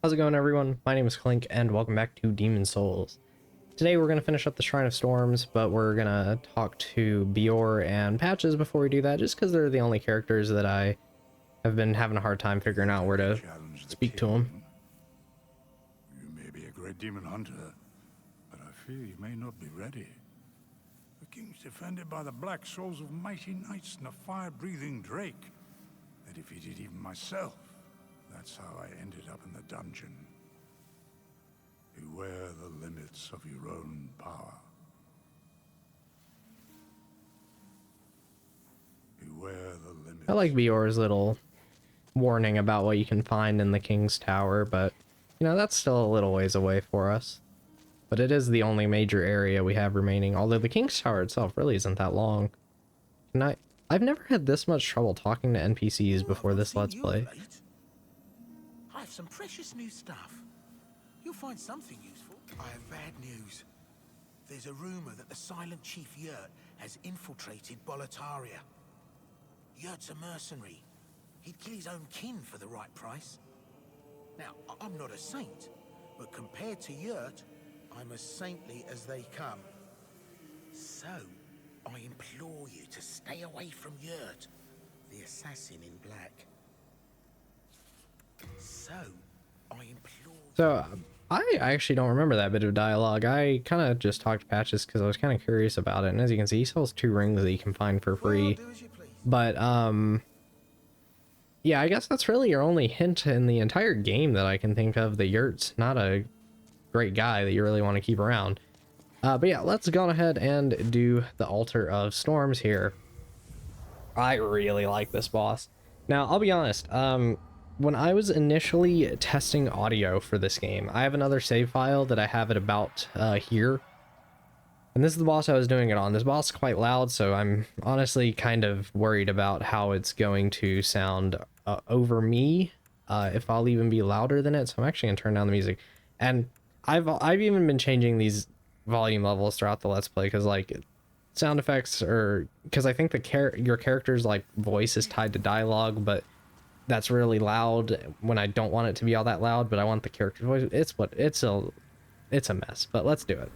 How's it going, everyone? My name is Clink and welcome back to Demon Souls. Today we're going to finish up the Shrine of Storms, but we're going to talk to Bior and Patches before we do that, just because they're the only characters that I have been having a hard time figuring out where to speak to them. You may be a great demon hunter, but I fear you may not be ready. The king's defended by the black souls of mighty knights and a fire-breathing drake. They defeated even myself. That's how I ended up in the dungeon. Beware the limits of your own power. Beware the limits. I like Bior's little warning about what you can find in the King's Tower, but, you know, that's still a little ways away for us. But it is the only major area we have remaining, although the King's Tower itself really isn't that long. I've never had this much trouble talking to NPCs before this Let's Play. I have some precious new stuff. You'll find something useful. I have bad news. There's a rumor that the silent Chief Yurt has infiltrated Boletaria. Yurt's a mercenary. He'd kill his own kin for the right price. Now, I'm not a saint, but compared to Yurt, I'm as saintly as they come. So, I implore you to stay away from Yurt, the assassin in black. So, I actually don't remember that bit of dialogue. I kind of just talked to Patches because I was kind of curious about it. And as you can see, he sells 2 rings that you can find for free. But, yeah, I guess that's really your only hint in the entire game that I can think of. The Yurt's not a great guy that you really want to keep around. But yeah, let's go ahead and do the Altar of Storms here. I really like this boss. Now, I'll be honest, when I was initially testing audio for this game, I have another save file that I have at about here. And this is the boss I was doing it on. This boss is quite loud, so I'm honestly kind of worried about how it's going to sound over me, if I'll even be louder than it. So I'm actually going to turn down the music. And I've even been changing these volume levels throughout the Let's Play, because like sound effects, or because I think your character's like voice is tied to dialogue, but that's really loud when I don't want it to be all that loud, but I want the character's voice. It's a mess, but let's do it.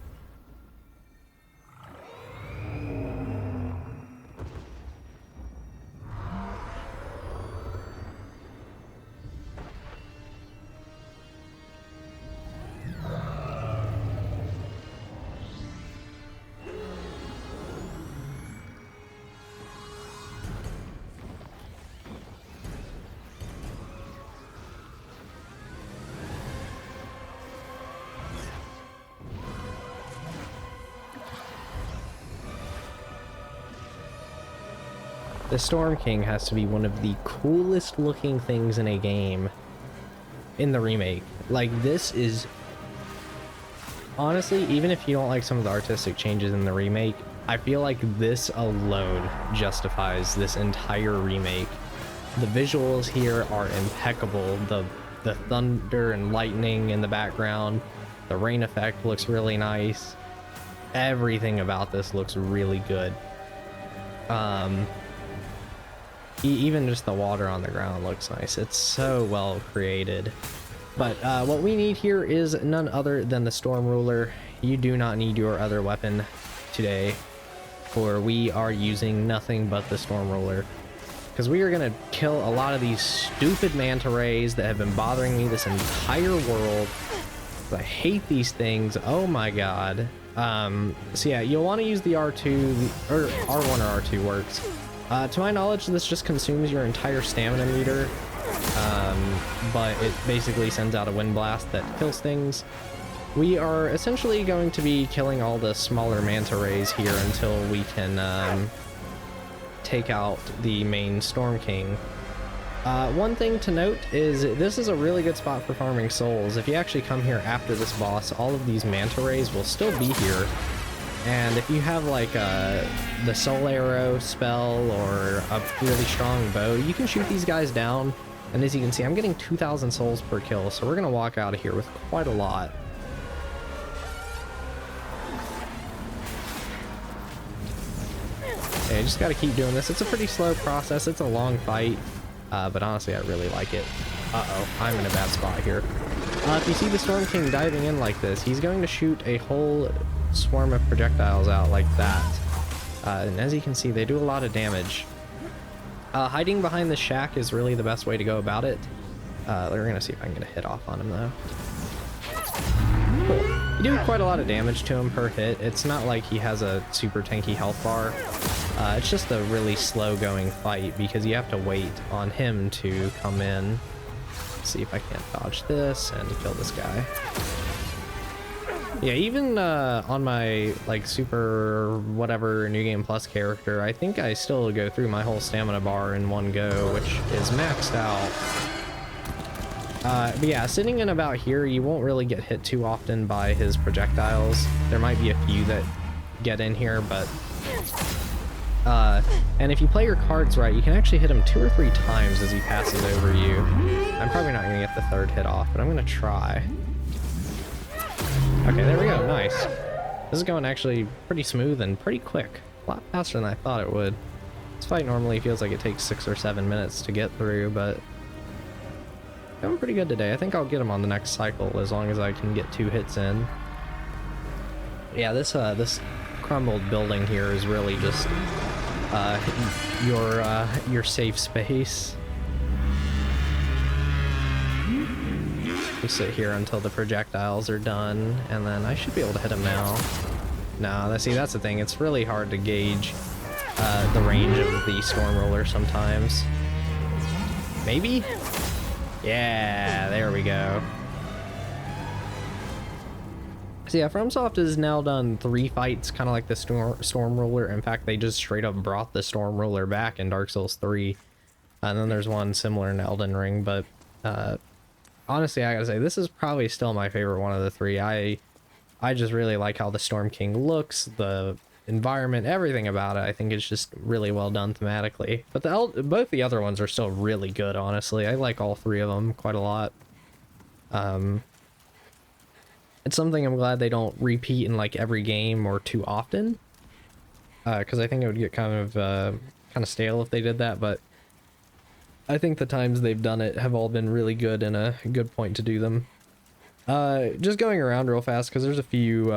The Storm King has to be one of the coolest looking things in a game in the remake. Like, this is honestly, even if you don't like some of the artistic changes in the remake, I feel like this alone justifies this entire remake. The visuals here are impeccable. The thunder and lightning in the background, the rain effect looks really nice. Everything about this looks really good. Even just the water on the ground looks nice. It's so well created. But what we need here is none other than the Storm Ruler. You do not need your other weapon today, for we are using nothing but the Storm Ruler, because we are going to kill a lot of these stupid manta rays that have been bothering me this entire world. I hate these things. Oh my god. So yeah, you'll want to use the R2, or R1 or R2 works. To my knowledge, this just consumes your entire stamina meter, but it basically sends out a wind blast that kills things. We are essentially going to be killing all the smaller manta rays here until we can take out the main Storm King. One thing to note is this is a really good spot for farming souls. If you actually come here after this boss, all of these manta rays will still be here. And if you have like the soul arrow spell or a really strong bow, you can shoot these guys down. And as you can see, I'm getting 2,000 souls per kill, so we're gonna walk out of here with quite a lot. Okay, just gotta keep doing this. It's a pretty slow process. It's a long fight, but honestly, I really like it. Uh-oh, I'm in a bad spot here. If you see the Storm King diving in like this, he's going to shoot a whole swarm of projectiles out like that. And as you can see, they do a lot of damage. Hiding behind the shack is really the best way to go about it. We're gonna see if I can get a hit off on him though. Cool. You do quite a lot of damage to him per hit. It's not like he has a super tanky health bar. It's just a really slow going fight because you have to wait on him to come in. Let's see if I can't dodge this and kill this guy. Yeah, even on my like super whatever New Game Plus character, I think I still go through my whole stamina bar in one go, which is maxed out. But yeah, sitting in about here, you won't really get hit too often by his projectiles. There might be a few that get in here, but and if you play your cards right, you can actually hit him 2 or 3 times as he passes over you. I'm probably not gonna get the 3rd hit off, but I'm gonna try. Okay, there we go, nice. This is going actually pretty smooth and pretty quick. A lot faster than I thought it would. This fight normally feels like it takes 6 or 7 minutes to get through, but going pretty good today. I think I'll get him on the next cycle as long as I can get 2 hits in. Yeah, this crumbled building here is really just your safe space. We sit here until the projectiles are done, and then I should be able to hit him now. No, see, that's the thing. It's really hard to gauge the range of the Storm Ruler sometimes. Maybe? Yeah, there we go. So yeah, FromSoft has now done 3 fights, kind of like the Storm Ruler. In fact, they just straight up brought the Storm Ruler back in Dark Souls 3. And then there's one similar in Elden Ring, but honestly, I gotta say, this is probably still my favorite one of the 3. I just really like how the Storm King looks, the environment, everything about it. I think it's just really well done thematically. But both the other ones are still really good, honestly. I like all 3 of them quite a lot. It's something I'm glad they don't repeat in like every game or too often, because I think it would get kind of stale if they did that. But I think the times they've done it have all been really good and a good point to do them. Just going around real fast because there's a few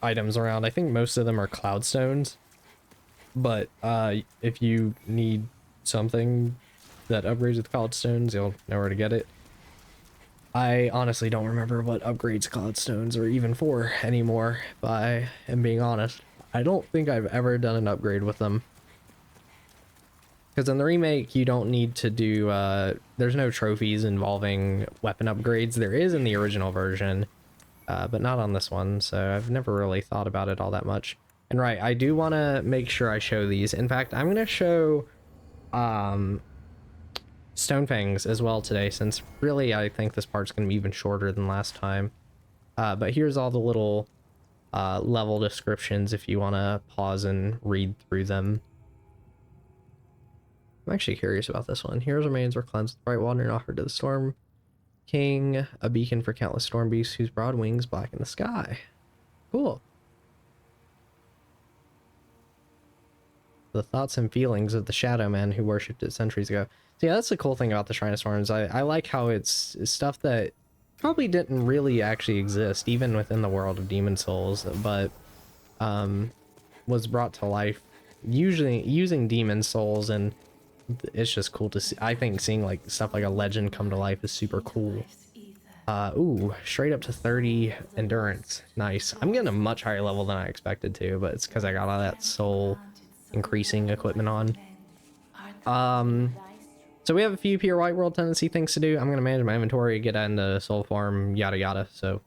items around. I think most of them are Cloudstones, but if you need something that upgrades with Cloudstones, you'll know where to get it. I honestly don't remember what upgrades Cloudstones are even for anymore, if I am being honest. I don't think I've ever done an upgrade with them. Because in the remake, you don't need to do, there's no trophies involving weapon upgrades. There is in the original version, but not on this one, so I've never really thought about it all that much. And right, I do want to make sure I show these. In fact, I'm going to show Stonefangs as well today, since really I think this part's going to be even shorter than last time. But here's all the little level descriptions if you want to pause and read through them. I'm actually curious about this one. Heroes' remains were cleansed with bright water and offered to the Storm King, a beacon for countless storm beasts whose broad wings blacken the sky. Cool. The thoughts and feelings of the Shadow Man who worshipped it centuries ago. So yeah, that's the cool thing about the Shrine of Storms. I like how it's stuff that probably didn't really actually exist, even within the world of Demon Souls, but was brought to life usually using Demon Souls, and it's just cool to see. I think seeing like stuff like a legend come to life is super cool. Ooh, straight up to 30 endurance. Nice. I'm getting a much higher level than I expected to, but it's because I got all that soul increasing equipment on. So we have a few pure white world tendency things to do. I'm going to manage my inventory, get into soul farm, yada yada. So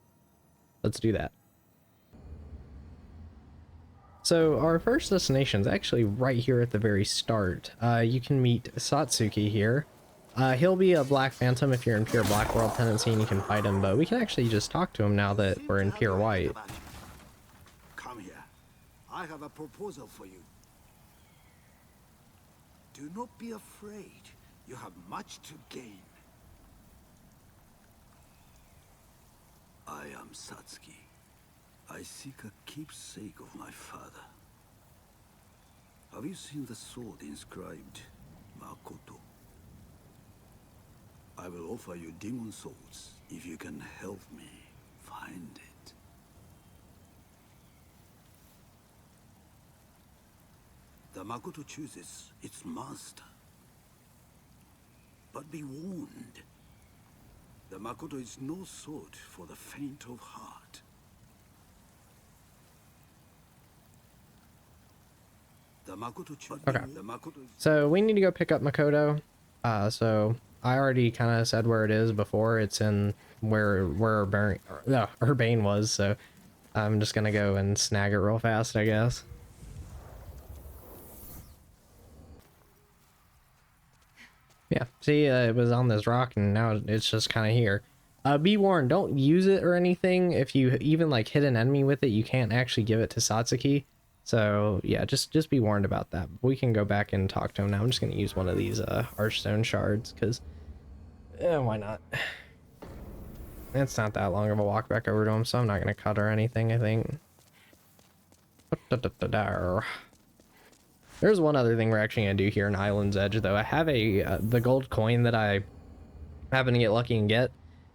let's do that. So our first destination is actually right here at the very start. You can meet Satsuki here. He'll be a Black Phantom if you're in pure black world tendency and you can fight him, but we can actually just talk to him now that we're in pure white. Come here. I have a proposal for you. Do not be afraid. You have much to gain. I am Satsuki. I seek a keepsake of my father. Have you seen the sword inscribed Makoto? I will offer you demon souls if you can help me find it. The Makoto chooses its master. But be warned, the Makoto is no sword for the faint of heart. The Makoto Okay. The Makoto So we need to go pick up Makoto. So I already kind of said where it is before. It's in where Urbane was. So I'm just gonna go and snag it real fast, I guess. Yeah. See, it was on this rock, and now it's just kind of here. Be warned, don't use it or anything. If you even like hit an enemy with it, you can't actually give it to Satsuki. So yeah, just be warned about that. We can go back and talk to him now. I'm just gonna use one of these Archstone shards because why not? It's not that long of a walk back over to him, so I'm not gonna cut or anything, I think. There's one other thing we're actually gonna do here in Island's Edge, though. I have the gold coin that I happen to get lucky and get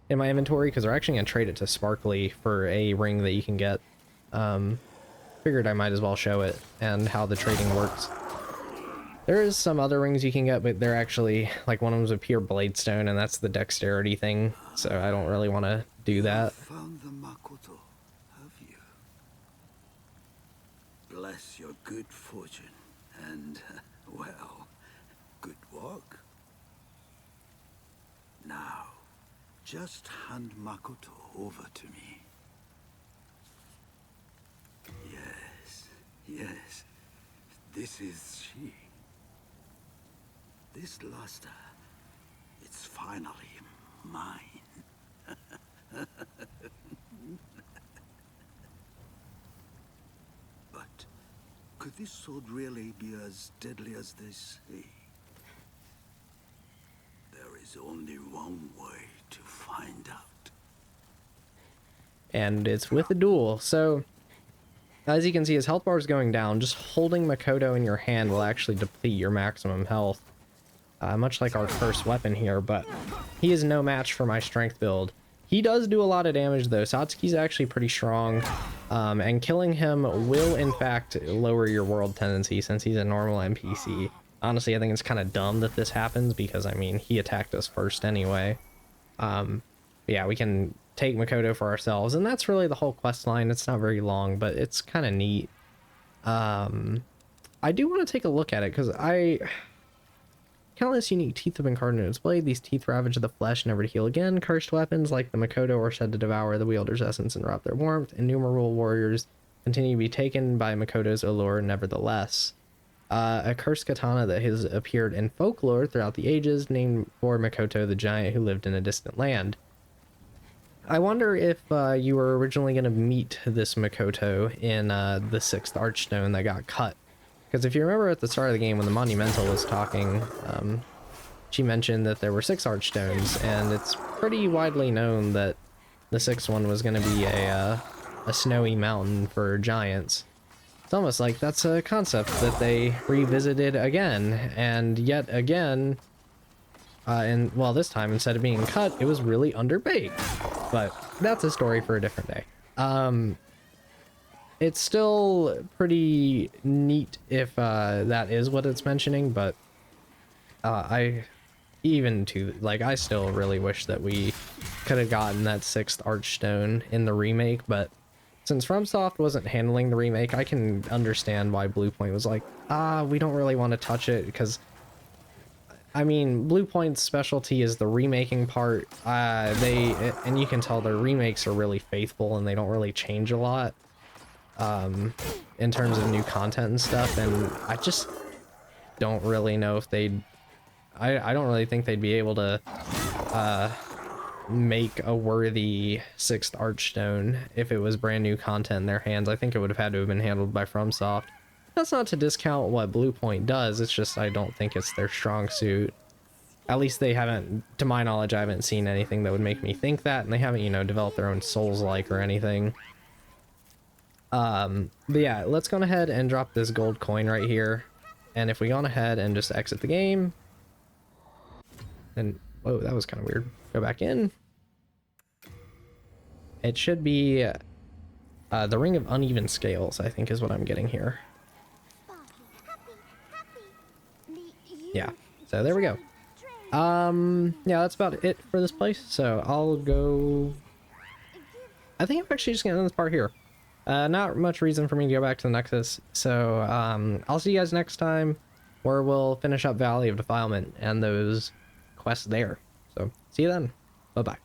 in my inventory, because we're actually gonna trade it to Sparkly for a ring that you can get. Figured I might as well show it and how the trading works. There is some other rings you can get, but they're actually, like, one of them's a pure Bladestone, and that's the dexterity thing, so I don't really want to do that. found the Makoto, have you? Bless your good fortune, and, well, good work. Now, just hand Makoto over to me. Yes, this is she. This luster, it's finally mine. But could this sword really be as deadly as they say? There is only one way to find out. And it's with a duel, so as you can see, his health bar is going down. Just holding Makoto in your hand will actually deplete your maximum health. Much like our first weapon here, but he is no match for my strength build. He does do a lot of damage, though. Satsuki's actually pretty strong, and killing him will, in fact, lower your world tendency since he's a normal NPC. Honestly, I think it's kind of dumb that this happens because, I mean, he attacked us first anyway. Yeah, we can take Makoto for ourselves, and that's really the whole quest line. It's not very long, but it's kind of neat. I do want to take a look at it because countless unique teeth have been carved into its blade. These teeth ravage the flesh, never to heal again. Cursed weapons like the Makoto are said to devour the wielder's essence and rob their warmth. Innumerable warriors continue to be taken by Makoto's allure nevertheless. A cursed katana that has appeared in folklore throughout the ages, named for Makoto the giant who lived in a distant land. I wonder if you were originally going to meet this Makoto in the 6th Archstone that got cut. Because if you remember at the start of the game when the Monumental was talking, she mentioned that there were 6 Archstones, and it's pretty widely known that the 6th one was going to be a snowy mountain for giants. It's almost like that's a concept that they revisited again, and yet again, and well, this time instead of being cut, it was really underbaked. But that's a story for a different day. It's still pretty neat if that is what it's mentioning, but I still really wish that we could have gotten that 6th Archstone in the remake, but since FromSoft wasn't handling the remake, I can understand why Bluepoint was like, we don't really want to touch it, because I mean, Bluepoint's specialty is the remaking part. And you can tell their remakes are really faithful and they don't really change a lot in terms of new content and stuff. And I just don't really know if I don't really think they'd be able to make a worthy 6th Archstone if it was brand new content in their hands. I think it would have had to have been handled by FromSoft. That's not to discount what Bluepoint does, it's just I don't think it's their strong suit. At least they haven't, to my knowledge, I haven't seen anything that would make me think that, and they haven't, developed their own Souls-like or anything. But yeah, let's go ahead and drop this gold coin right here. And if we go on ahead and just exit the game, and, whoa, that was kind of weird. Go back in. It should be the Ring of Uneven Scales, I think is what I'm getting here. Yeah, so there we go. Yeah, that's about it for this place. So I'll go. I think I'm actually just gonna end this part here. Not much reason for me to go back to the Nexus. So I'll see you guys next time, where we'll finish up Valley of Defilement and those quests there. So see you then. Bye bye.